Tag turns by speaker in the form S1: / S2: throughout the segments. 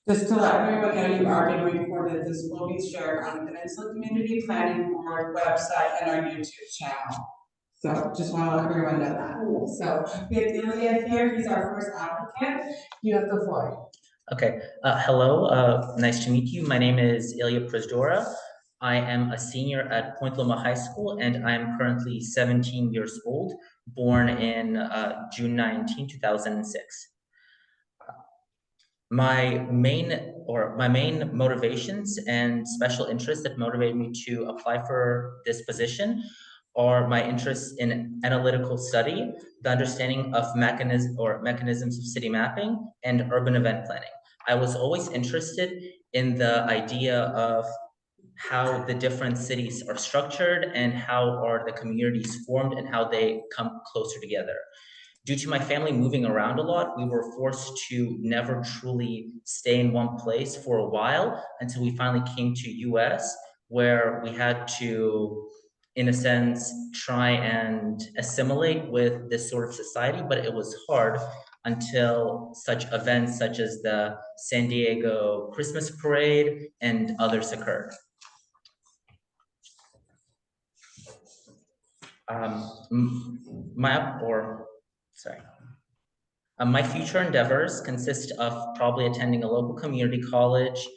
S1: Just to let everyone know, you are being recorded. This will be shared on the Peninsula Community Planning Board website and our YouTube channel. So just want to let everyone know that. So we have Ilya here. He's our first applicant. You have the floor.
S2: Okay. Hello. Nice to meet you. My name is Ilya Prizdora. I am a senior at Point Loma High School, and I am currently 17 years old, born in June 19, 2006. My main motivations and special interests that motivated me to apply for this position are my interests in analytical study, the understanding of mechanisms of city mapping, and urban event planning. I was always interested in the idea of how the different cities are structured and how are the communities formed and how they come closer together. Due to my family moving around a lot, we were forced to never truly stay in one place for a while until we finally came to US, where we had to, in a sense, try and assimilate with this sort of society, but it was hard until such events such as the San Diego Christmas Parade and others occurred. My future endeavors consist of probably attending a local community college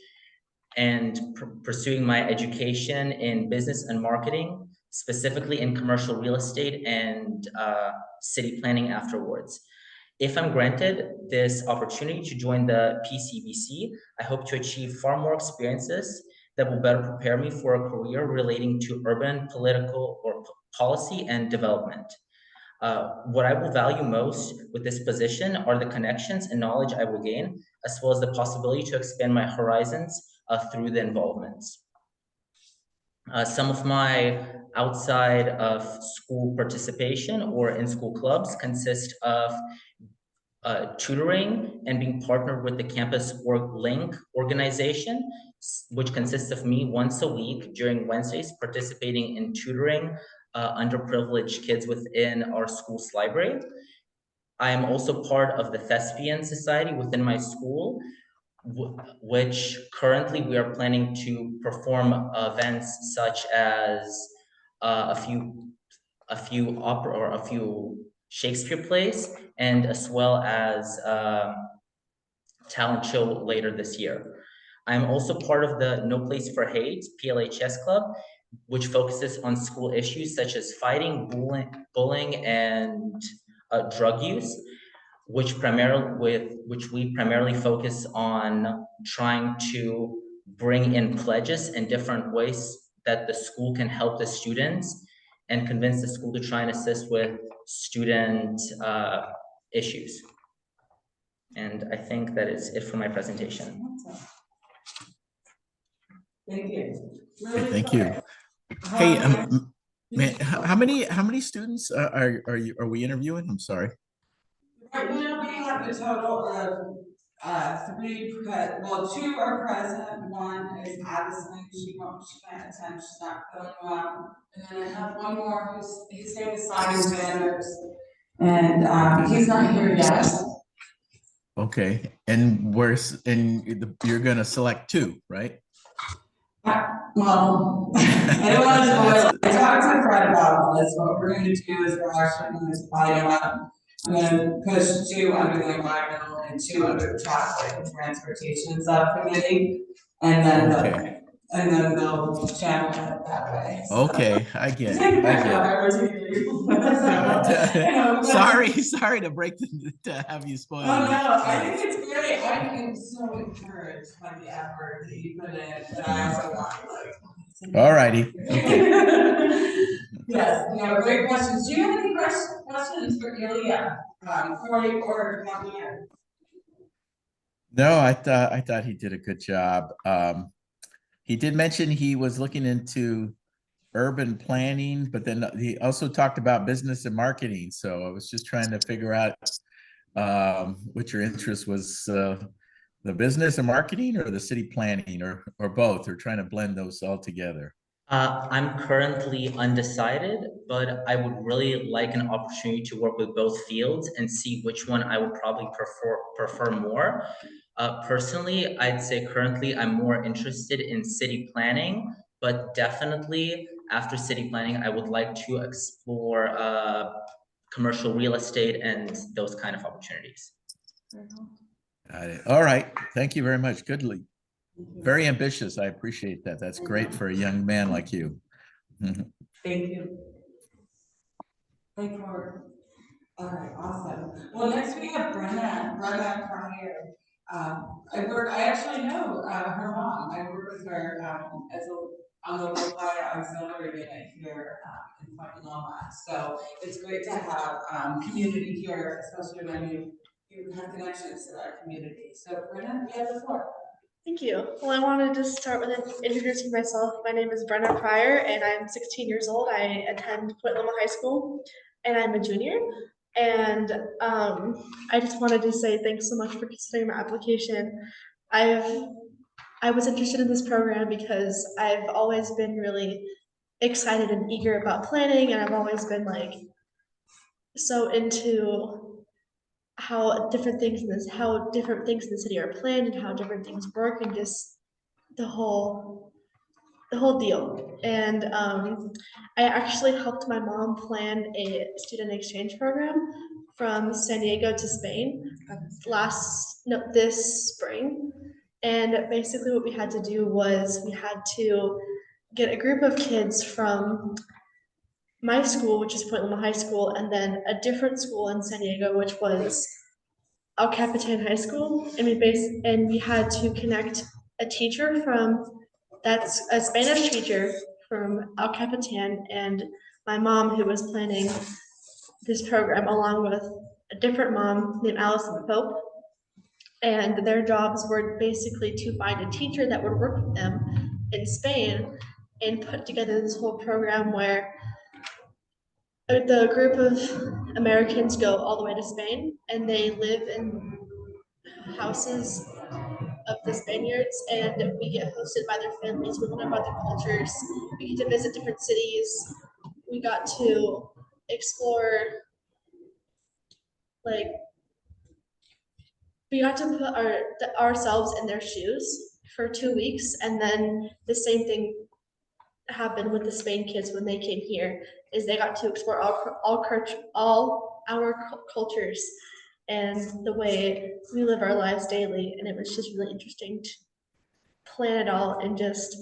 S2: and pursuing my education in business and marketing, specifically in commercial real estate and city planning afterwards. If I'm granted this opportunity to join the PCBC, I hope to achieve far more experiences that will better prepare me for a career relating to urban, political, or policy and development. What I will value most with this position are the connections and knowledge I will gain, as well as the possibility to expand my horizons through the involvements. Some of my outside of school participation or in school clubs consist of tutoring and being partnered with the Campus Link organization, which consists of me once a week during Wednesdays participating in tutoring underprivileged kids within our school's library. I am also part of the Thespian Society within my school, which currently we are planning to perform events such as a few opera or a few Shakespeare plays, and as well as talent show later this year. I'm also part of the No Place for Hate PLHS Club, which focuses on school issues such as fighting, bullying, and drug use, which we primarily focus on trying to bring in pledges and different ways that the school can help the students and convince the school to try and assist with student issues. And I think that is it for my presentation.
S1: Thank you.
S3: Okay, thank you. Hey, man, how many students are we interviewing? I'm sorry.
S1: Right now we have a total of three, two are present, one is Addison, she can't attend, she's not feeling well. And then I have one more his name is Simon Banners, and he's not here yet.
S3: Okay, and you're gonna select two, right?
S1: Well, I don't want to spoil it. I talked to Fred about this. What we're going to do is we're actually going to divide them up. I'm going to push two under the environmental and two under the traffic and transportation subcommittee, and then they'll channel it that way. So.
S3: Okay, I get it. Sorry to have you spoil.
S1: Oh no, I think it's great. I am so encouraged by the effort that you put in, but I also want
S3: All righty. Okay.
S1: Yes, no, great questions. Do you have any questions for Ilya? Or Javier?
S3: No, I thought he did a good job. He did mention he was looking into urban planning, but then he also talked about business and marketing. So I was just trying to figure out what your interest was, the business and marketing or the city planning or both, or trying to blend those all together.
S2: I'm currently undecided, but I would really like an opportunity to work with both fields and see which one I would probably prefer more. Personally, I'd say currently I'm more interested in city planning, but definitely after city planning, I would like to explore commercial real estate and those kind of opportunities.
S3: Got it. All right. Thank you very much. Good lead. Very ambitious. I appreciate that. That's great for a young man like you.
S1: Thank you. Thank you. All right, awesome. Well, next we have Brenna Pryor. I actually know her mom. I work with her on the local auxiliary unit here in Peninsula. So it's great to have community here, especially when you have connections to that community. So Brenna, you have the floor.
S4: Thank you. Well, I wanted to start with introducing myself. My name is Brenna Pryor, and I'm 16 years old. I attend Peninsula High School, and I'm a junior. And I just wanted to say thanks so much for considering my application. I was interested in this program because I've always been really excited and eager about planning, and I've always been like so into how different things in the city are planned and how different things work, and just the whole deal. And I actually helped my mom plan a student exchange program from San Diego to Spain this spring. And basically what we had to do was we had to get a group of kids from my school, which is Point Loma High School, and then a different school in San Diego, which was El Capitan High School, and we had to connect a teacher that's a Spanish teacher from El Capitan and my mom, who was planning this program, along with a different mom named Allison Pope. And their jobs were basically to find a teacher that would work with them in Spain and put together this whole program where the group of Americans go all the way to Spain, and they live in houses of the Spaniards, and we get hosted by their families. We learn about their cultures. We get to visit different cities. We got to explore, like, we got to put ourselves in their shoes for 2 weeks, and then the same thing happened with the Spain kids when they came here. Is they got to explore all our cultures and the way we live our lives daily, and it was just really interesting to plan it all and just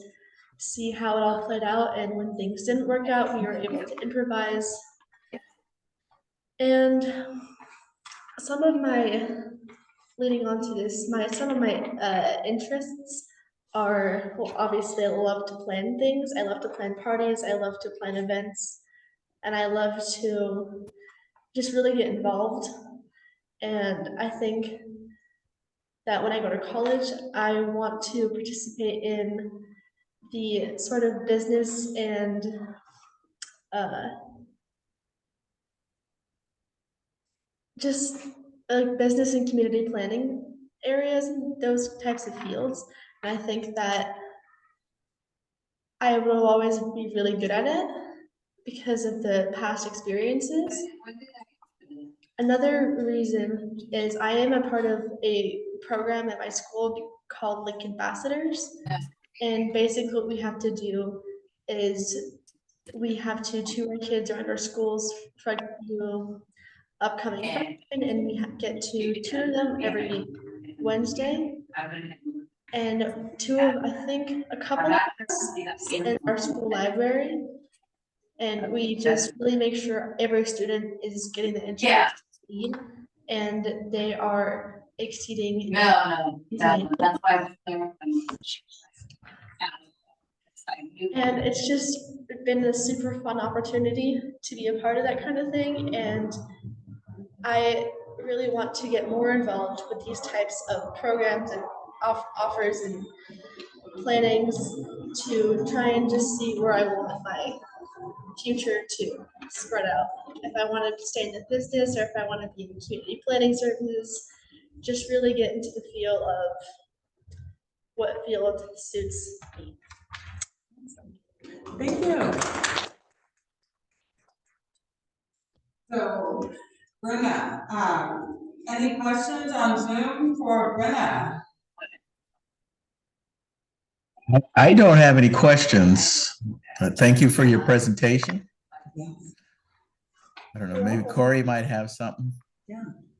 S4: see how it all played out. And when things didn't work out, we were able to improvise. And some of my interests are, well, obviously I love to plan things. I love to plan parties. I love to plan events, and I love to just really get involved. And I think that when I go to college, I want to participate in the sort of business and just like business and community planning areas and those types of fields. And I think that I will always be really good at it because of the past experiences. Another reason is I am a part of a program at my school called Link Ambassadors. And basically what we have to do is we have to tour kids around our schools for upcoming freshmen, and we get to tour them every Wednesday. And a couple of us in our school library. And we just really make sure every student is getting the education they need, and they are exceeding. That's why. And it's just been a super fun opportunity to be a part of that kind of thing, and I really want to get more involved with these types of programs and offers and plannings to try and just see where I want my future to spread out. If I want to stay in the business or if I want to be in community planning services, just really get into the feel of what field suits me.
S1: Thank you. So, Brenna, any questions on Zoom for Brenna?
S3: I don't have any questions. Thank you for your presentation. I don't know, maybe Corey might have something.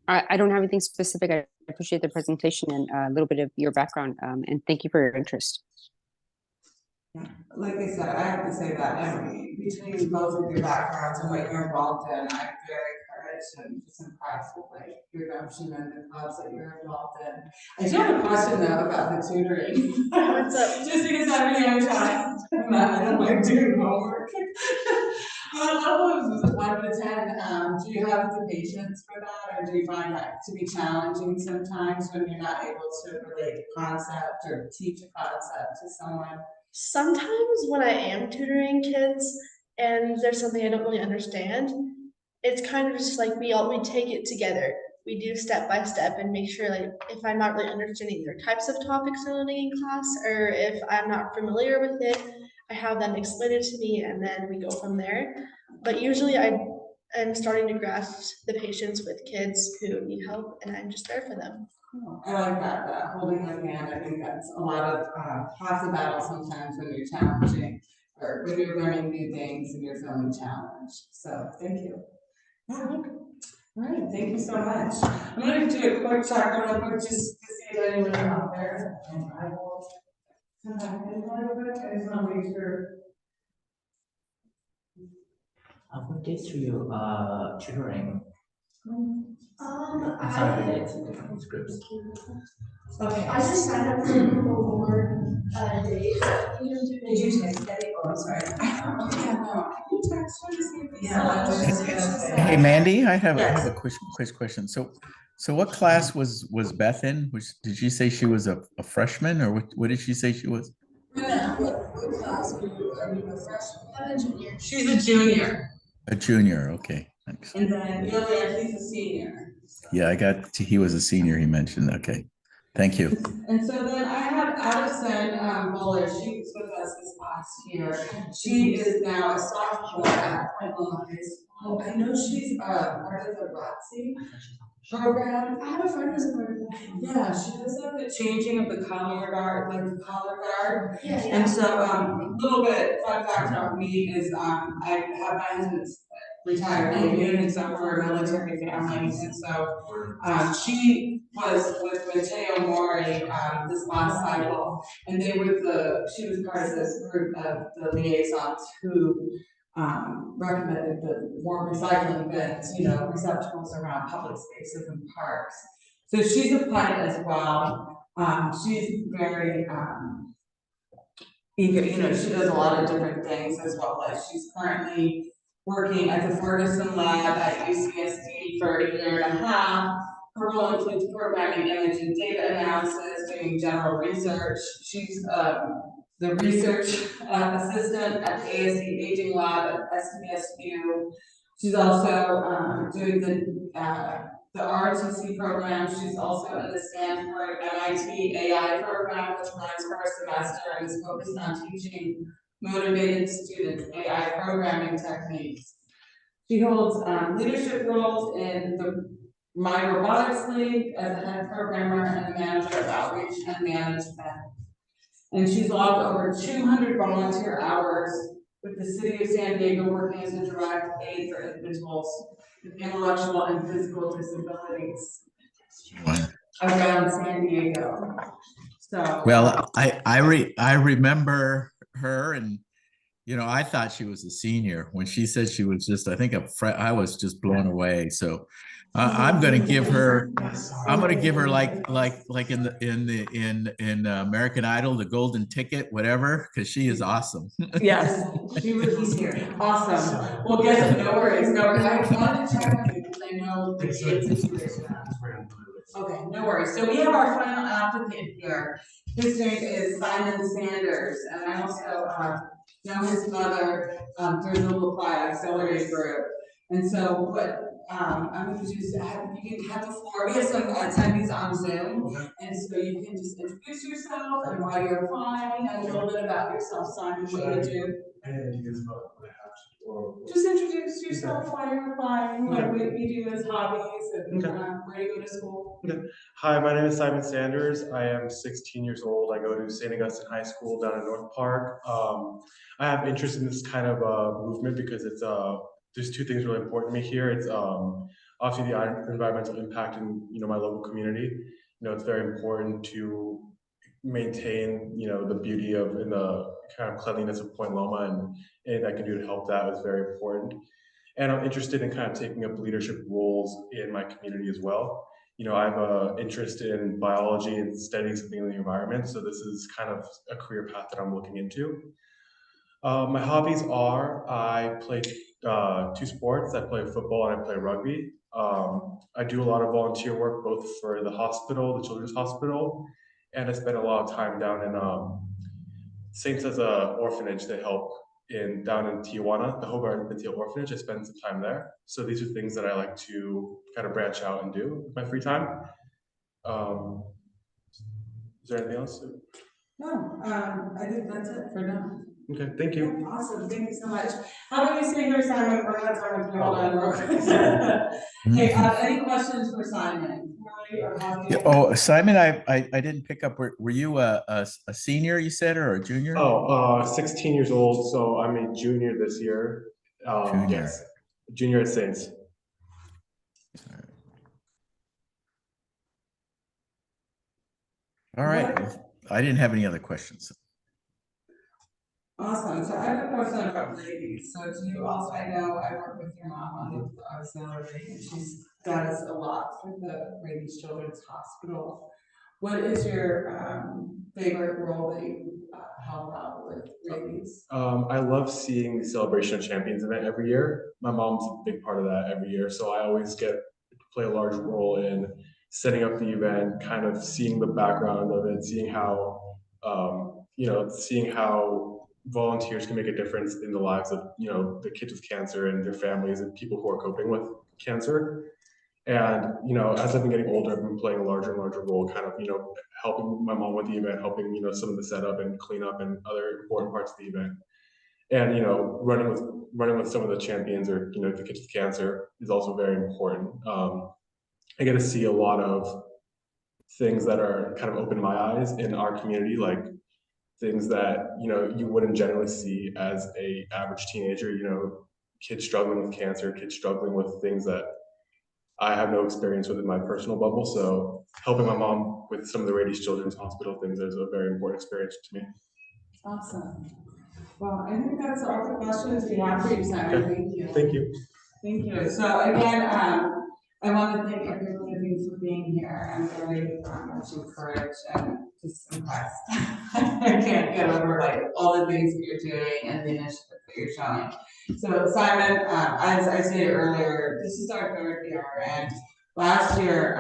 S5: I don't have anything specific. I appreciate the presentation and a little bit of your background, and thank you for your interest.
S1: Like I said, I have to say that between both of your backgrounds and what you're involved in, I'm very encouraged and just impressed with like your gumption and the clubs that you're involved in. I do have a question though about the tutoring.
S4: What's up?
S1: Just because I have a young child, and I don't like doing homework. On a level of 1 to 10, do you have the patience for that, or do you find that to be challenging sometimes when you're not able to relate a concept or teach a concept to someone?
S4: Sometimes when I am tutoring kids and there's something I don't really understand, it's kind of just like we take it together. We do step by step and make sure like if I'm not really understanding their types of topics they're learning in class, or if I'm not familiar with it, I have them explain it to me and then we go from there. But usually I am starting to grasp the patience with kids who need help and I'm just there for them.
S1: I like that holding the hand. I think that's a lot of half the battle sometimes when you're challenging or when you're learning new things and you're feeling challenged. So thank you. Yeah. All right, thank you so much. I'm going to do a quick check real quick just to see if anyone out there. And I will come back in real quick. I just want to make sure.
S2: What dates are you tutoring?
S4: I
S2: Some of the dates in different groups.
S1: Okay.
S4: I just signed up for a couple more days.
S1: Did you text Betty? Oh, I'm sorry. Can you text her to see if
S3: Hey, Mandy, I have
S1: Yes.
S3: a quick question. So what class was Beth in? Did she say she was a freshman, or what did she say she was?
S1: What class are you a freshman? I'm a junior. She's a junior.
S3: A junior, okay, thanks.
S1: And then Ilya, he's a senior.
S3: Yeah, he was a senior, he mentioned, okay. Thank you.
S1: And so then I have Addison Buller, she was with us this last year. She is now a sophomore at Peninsula High School. I know she's part of the ROTC program. I have a friend who's a part of that. Yeah, she does like the changing of the collar guard, like the collar guard. Yeah. And so a little bit fun fact about me is I have my husband's retired Navy, and so we're a military family, and so she was with Mateo Mori this last cycle, and she was part of this group of the liaisons who recommended the more recycling bins, receptacles around public spaces and parks. So she's applied as well. She's very eager, she does a lot of different things as well. Like she's currently working at the Ferguson lab at UCSD for a year and a half. Her role includes programming, image, and data analysis, doing general research. She's the research assistant at the ASD Aging Lab at SDSU. She's also doing the ROTC program. She's also in the Stanford MIT AI program, which runs for a semester and is focused on teaching motivated students AI programming techniques. She holds leadership roles in the My Robotics League as a head programmer and the manager of outreach and management. And she's logged over 200 volunteer hours with the city of San Diego, working as a direct aid for individuals with intellectual and physical disabilities around San Diego. So
S3: well, I remember her, and I thought she was a senior when she said she was just, I think I was just blown away. So I'm going to give her like in American Idol, the golden ticket, whatever, because she is awesome.
S1: Yes, she was here. Awesome. Well, guess no worries. No worries. I wanted to check on you because I know the kids situation. Okay, no worries. So we have our final applicant here. His name is Simon Sanders, and I also know his mother through the Little Apply Auxiliary Group. And so what I'm going to do is you can have the floor. We have some attendees on Zoom, and so you can just introduce yourself and why you're applying, and a little bit about yourself, Simon, what you do.
S6: Any ideas about what I have to do?
S1: Just introduce yourself, why you're applying, like what you do as hobbies, and where you go to school.
S6: Hi, my name is Simon Sanders. I am 16 years old. I go to St. Augustine High School down in North Park. I have interest in this kind of movement because it's there's two things really important to me here. It's obviously the environmental impact in my local community. It's very important to maintain the beauty of and the kind of cleanliness of Point Loma, and anything I can do to help that is very important. And I'm interested in kind of taking up leadership roles in my community as well. I have an interest in biology and studying something in the environment, so this is kind of a career path that I'm looking into. My hobbies are I play two sports. I play football and I play rugby. I do a lot of volunteer work both for the hospital, the Children's Hospital, and I spend a lot of time down in Saints as a orphanage that help down in Tijuana, the Hobart Infantile Orphanage. I spend some time there. So these are things that I like to kind of branch out and do with my free time. Is there anything else?
S1: No, I think that's it for now.
S6: Okay, thank you.
S1: Awesome, thank you so much. How about you stay here, Simon? We're not talking to you. Hold on real quick. Hey, any questions for Simon?
S3: Yeah, oh, Simon, I didn't pick up. Were you a senior, you said, or a junior?
S6: 16 years old, so I'm a junior this year.
S3: Junior.
S6: Yes, junior at Saints.
S3: All right. Well, I didn't have any other questions.
S1: Awesome. So I have a question about rabies. So do you also, I know I work with your mom on the auxiliary, and she does a lot for the Rabies Children's Hospital. What is your favorite role that you help out with rabies?
S6: I love seeing the Celebration of Champions event every year. My mom's a big part of that every year, so I always get to play a large role in setting up the event, kind of seeing the background of it, seeing how seeing how volunteers can make a difference in the lives of the kids with cancer and their families and people who are coping with cancer. And as I've been getting older, I've been playing a larger and larger role, kind of helping my mom with the event, helping some of the setup and cleanup and other important parts of the event. And running with some of the champions or the kids with cancer is also very important. I get to see a lot of things that are kind of open my eyes in our community, like things that you wouldn't generally see as a average teenager. Kids struggling with cancer, kids struggling with things that I have no experience with in my personal bubble. So helping my mom with some of the Radius Children's Hospital things is a very important experience to me.
S1: Awesome. Well, I think that's all the questions we have for you, Simon.
S6: Okay.
S1: Thank you.
S6: Thank you.
S1: Thank you. So again, I want to thank everyone of you for being here. I'm very much encouraged and just impressed. I can't get over all the things that you're doing and the initiative that you're showing. So Simon, as I stated earlier, this is our third year, and last year,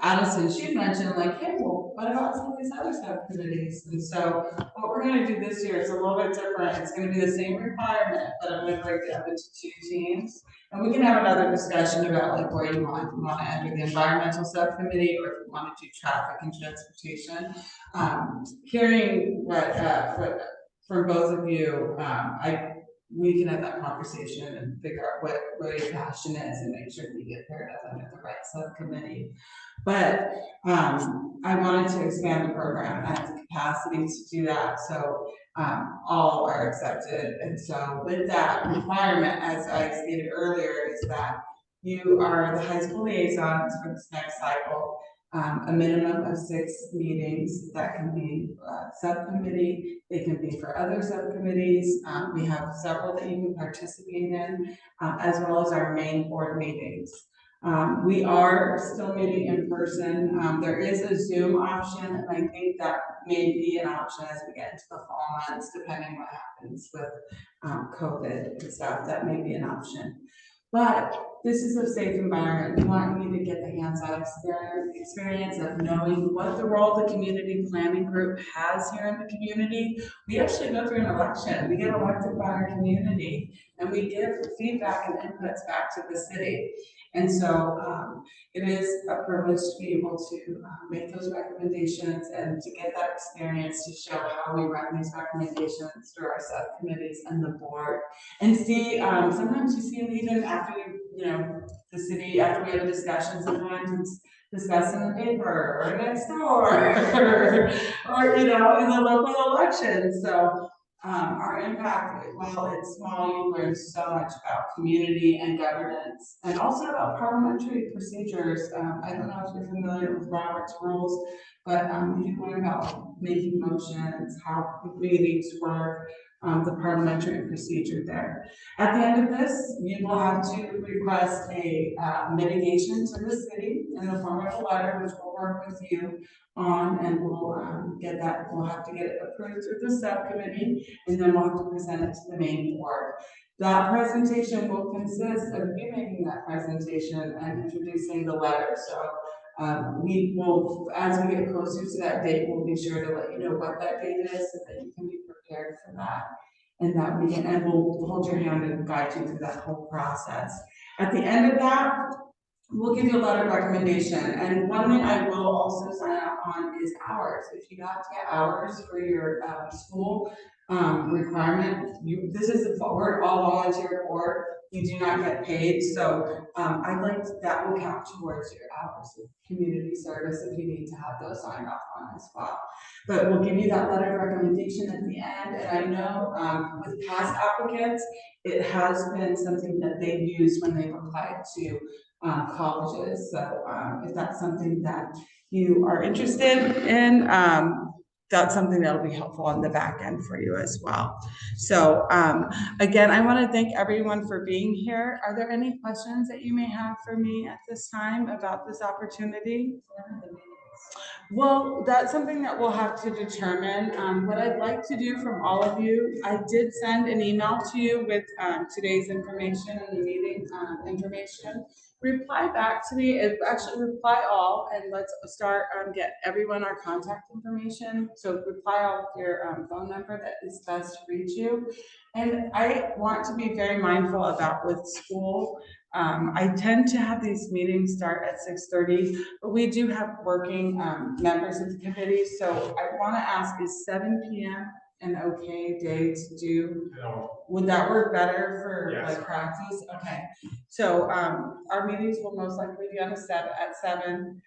S1: Addison, she mentioned hey, well, what about some of these other subcommittees? And so what we're going to do this year is a little bit different. It's going to be the same requirement, but I'm going to break it up into 2 teams. And we can have another discussion about where you want to enter the environmental subcommittee, or if you want to do traffic and transportation. Hearing what from both of you, we can have that conversation and figure out where your passion is and make sure we get paired up under the right subcommittee. But I wanted to expand the program and the capacity to do that, so all are accepted. And so with that requirement, as I stated earlier, is that you are the high school liaisons for this next cycle. A minimum of 6 meetings that can be subcommittee, they can be for other subcommittees. We have several that you can participate in, as well as our main board meetings. We are still meeting in person. There is a Zoom option, and I think that may be an option as we get into the fall months, depending what happens with COVID and stuff. That may be an option. But this is a safe environment. We want you to get the hands-on experience of knowing what the role the community planning group has here in the community. We actually go through an election. We get elected by our community, and we give feedback and inputs back to the city. And so it is a privilege to be able to make those recommendations and to get that experience to show how we run these recommendations through our subcommittees and the board. And see, sometimes you see them even after the city, after we have a discussion, sometimes it's discussed in the paper or next door or in the local election. So our impact, while it's small, you learn so much about community and governance, and also about parliamentary procedures. I don't know if you're familiar with Robert's rules, but you learn about making motions, how meetings work, the parliamentary procedure there. At the end of this, you will have to request a mitigation to the city in the form of a letter, which we'll work with you on, and we'll get that. We'll have to get it approved through the subcommittee, and then we'll have to present it to the main board. That presentation will consist of you making that presentation and introducing the letter. So we will, as we get closer to that date, we'll be sure to let you know what that date is so that you can be prepared for that. And that we can, and we'll hold your hand and guide you through that whole process. At the end of that, we'll give you a letter of recommendation. And one thing I will also sign up on is hours. If you have to get hours for your school requirement, this is we're all volunteer board. You do not get paid. So I'd like that will count towards your hours of community service if you need to have those signed off on as well. But we'll give you that letter of recommendation at the end. And I know with past applicants, it has been something that they've used when they've applied to colleges. So if that's something that you are interested in, that's something that'll be helpful on the back end for you as well. So again, I want to thank everyone for being here. Are there any questions that you may have for me at this time about this opportunity? Well, that's something that we'll have to determine. What I'd like to do from all of you, I did send an email to you with today's information and the meeting information. Reply back to me, actually reply all, and let's start get everyone our contact information. So reply all with your phone number that is best to reach you. And I want to be very mindful about with school. I tend to have these meetings start at 6:30, but we do have working members of the committee. So I want to ask, is 7 p.m. an okay day to do?
S6: No.
S1: Would that work better for
S6: Yes.
S1: like practice? Okay. So our meetings will most likely be on at 7.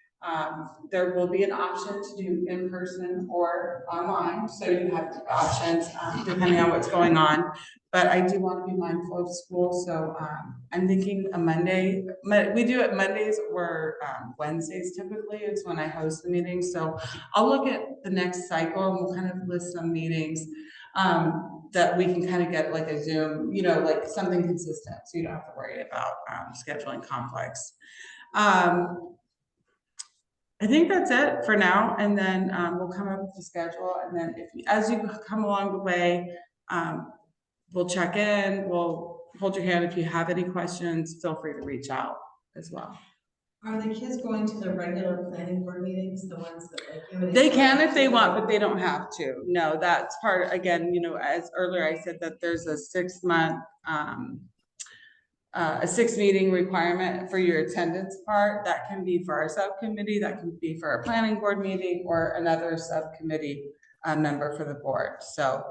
S1: There will be an option to do in person or online. So you have options depending on what's going on. But I do want to be mindful of school. So I'm thinking a Monday. We do it Mondays or Wednesdays typically is when I host the meetings. So I'll look at the next cycle and we'll kind of list some meetings that we can kind of get like a Zoom, like something consistent. So you don't have to worry about scheduling conflicts. I think that's it for now. And then we'll come up with the schedule. And then as you come along the way, we'll check in, we'll hold your hand. If you have any questions, feel free to reach out as well.
S7: Are the kids going to the regular planning board meetings, the ones that like you?
S1: They can if they want, but they don't have to. No, that's part, again, as earlier I said that there's a 6-month, a 6 meeting requirement for your attendance part. That can be for our subcommittee, that can be for a planning board meeting or another subcommittee member for the board. So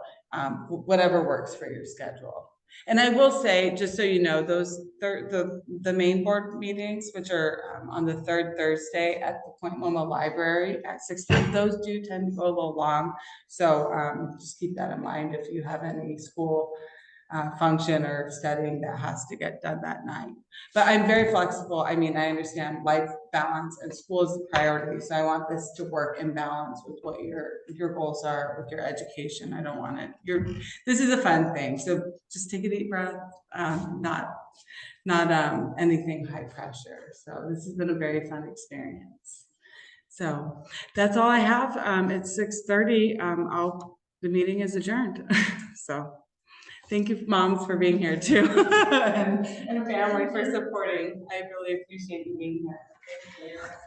S1: whatever works for your schedule. And I will say, just so you know, those the main board meetings, which are on the 3rd Thursday at the Point Loma Library at 6:30, those do tend to go a little long. So just keep that in mind if you have any school function or studying that has to get done that night. But I'm very flexible. I mean, I understand life balance and school is the priority. So I want this to work in balance with what your goals are with your education. I don't want it. This is a fun thing. So just take a deep breath, not anything high pressure. So this has been a very fun experience. So that's all I have. It's 6:30. The meeting is adjourned. So Thank you, moms, for being here too, and family for supporting. I really appreciate you being here.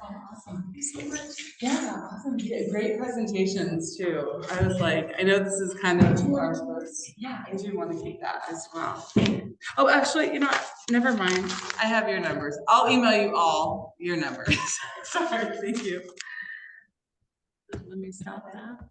S1: Awesome. Thank you so much. Yeah, awesome. Yeah, great presentations too. I was like, I know this is kind of ours, but yeah, I do want to keep that as well. Oh, actually, you know what? Never mind. I have your numbers. I'll email you all your numbers. Sorry, thank you. Let me stop that.